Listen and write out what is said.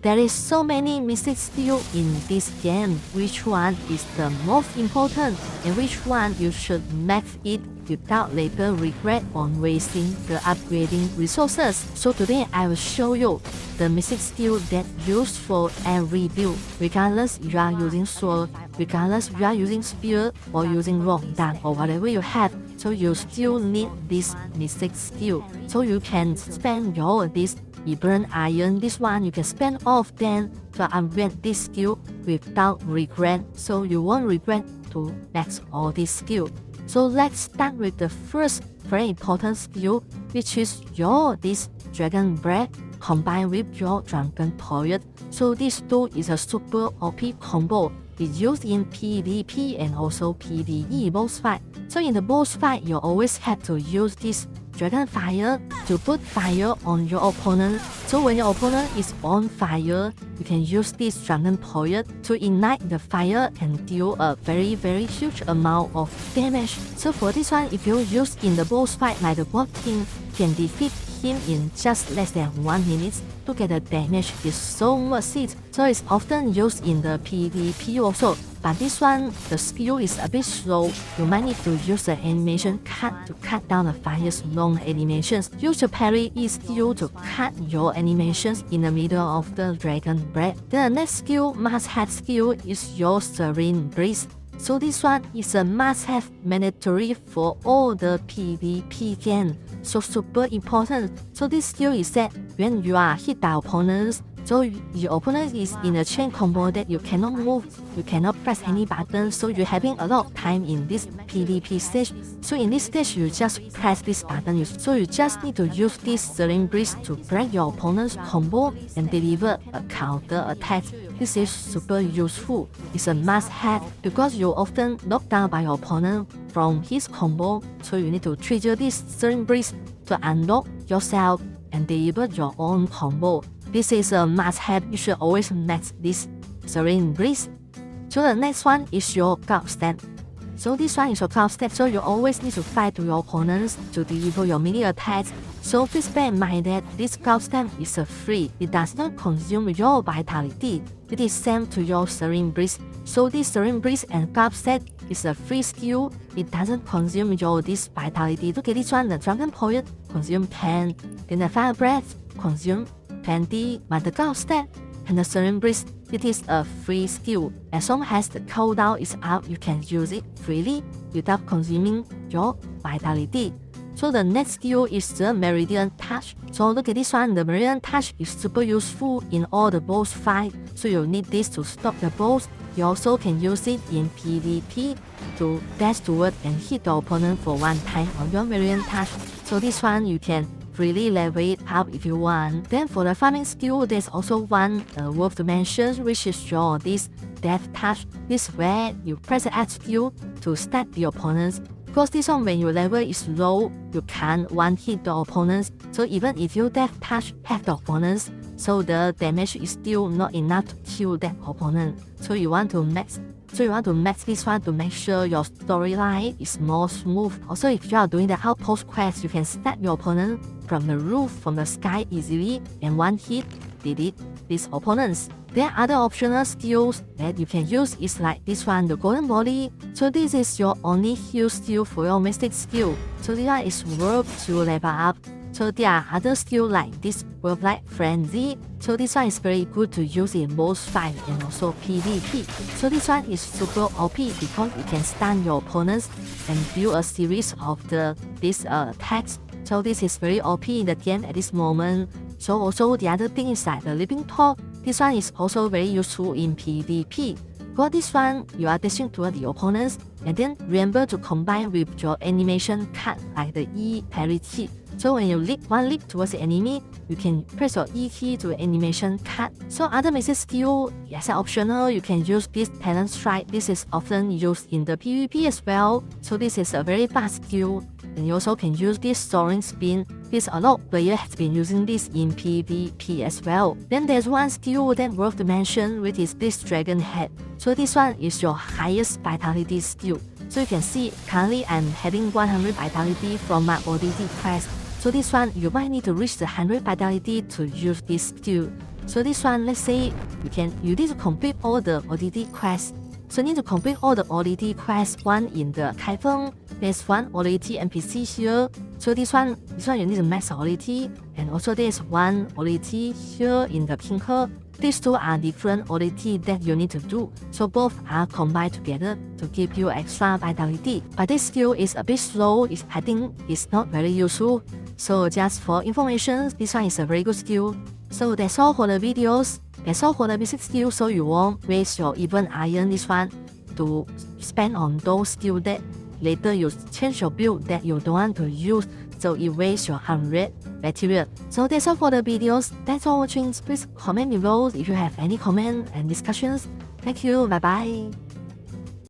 there is so many mystic skills in this game. Which one is the most important and which one you should max it without later regret on wasting the upgrading resources. So today I will show you the mystic skill that used for every build, regardless you are using sword, regardless you are using spear or using rock dart or whatever you have. So you still need this mystic skill. So you can spend your this burn iron, this one you can spend all of them to upgrade this skill without regret. So you won't regret to max all this skill. So let's start with the first very important skill, which is your this dragon breath combined with your dragon poet. So this tool is a super OP combo. It's used in PvP and also PvE boss fight. So in the boss fight, you always have to use this dragon fire to put fire on your opponent. So when your opponent is on fire, you can use this dragon poet to ignite the fire and deal a very huge amount of damage. So for this one, if you use in the boss fight like the Wolf King, you can defeat him in just less than 1 minute to get the damage is so worth it. So it's often used in the PvP also. But this one, the skill is a bit slow. You might need to use the animation cut to cut down the fire's long animations. Use the parry E skill to cut your animations in the middle of the dragon breath. Then the next skill, must-have skill, is your Serene Breeze. So this one is a must-have mandatory for all the PvP game. So super important. So this skill is that when you are hit by opponents, so your opponent is in a chain combo that you cannot move, you cannot press any button, so you're having a lot of time in this PvP stage. So in this stage, you just press this button, so you just need to use this Serene Breeze to break your opponent's combo and deliver a counter attack. This is super useful. It's a must-have because you're often knocked down by your opponent from his combo, so you need to trigger this Serene Breeze to unlock yourself and deliver your own combo. This is a must-have. You should always max this Serene Breeze. So the next one is your guard step. So this one is your guard step. So you always need to fight to your opponents to deliver your melee attacks. So please bear in mind that this guard step is free. It does not consume your vitality. It is same to your Serene Breeze. So this Serene Breeze and guard step is a free skill. It doesn't consume your this vitality. Look at this one. The Dragon Poet consume 10. Then the Fire Breath consume 20, but the guard step and the Serene Breeze, it is a free skill. As long as the cooldown is up, you can use it freely without consuming your vitality. So the next skill is the Meridian Touch. So look at this one, the Meridian Touch is super useful in all the boss fight. So you need this to stop the boss. You also can use it in PvP to dash toward and hit the opponent for one time on your Meridian Touch. So this one you can freely level it up if you want. Then for the farming skill, there's also one worth to mention, which is your this Death Touch. This is where you press the X skill to stab the opponents. Because this one, when your level is low, you can't one-hit the opponents. So even if you Death Touch half the opponents, so the damage is still not enough to kill that opponent. So you want to max this one to make sure your storyline is more smooth. Also, if you are doing the outpost quest, you can stab your opponent from the roof, from the sky easily, and one hit delete these opponents. There are other optional skills that you can use is like this one, the Golden Body. So this is your only heal skill for your mystic skill. So this one is worth to level up. So there are other skills like this World Light Frenzy. So this one is very good to use in boss fight and also PvP. So this one is super OP because it can stun your opponents and build a series of these attacks. So this is very OP in the game at this moment. So also the other thing is like the Living Talk. This one is also very useful in PvP. For this one, you are dashing toward the opponents and then remember to combine with your animation cut like the E parry key. So when you one leap towards the enemy, you can press your E key to animation cut. So other mystic skill, as optional, you can use this Talent Strike. This is often used in the PvP as well. So this is a very fast skill. And you also can use this Soaring Spin. This a lot of players have been using this in PvP as well. Then there's one skill that worth to mention, which is this Dragon Head. So this one is your highest vitality skill. So you can see currently I'm having 100 vitality from my ODD quest. So this one, you might need to reach the 100 vitality to use this skill. So this one, let's say you need to complete all the ODD quests. So you need to complete all the ODD quests. One in the Kaifeng, there's one ODD NPC here. So this one you need to max ODD, and also there's one ODD here in the Kinker. These two are different ODD that you need to do, so both are combined together to give you extra vitality. But this skill is a bit slow, I think it's not very useful. So just for information, this one is a very good skill. So that's all for the videos. That's all for the basic skills, so you won't waste your even iron this one to spend on those skills that later you change your build that you don't want to use, so it wastes your 100 material. So that's all for the videos. Thanks for watching. Please comment below if you have any comment and discussions. Thank you. Bye bye.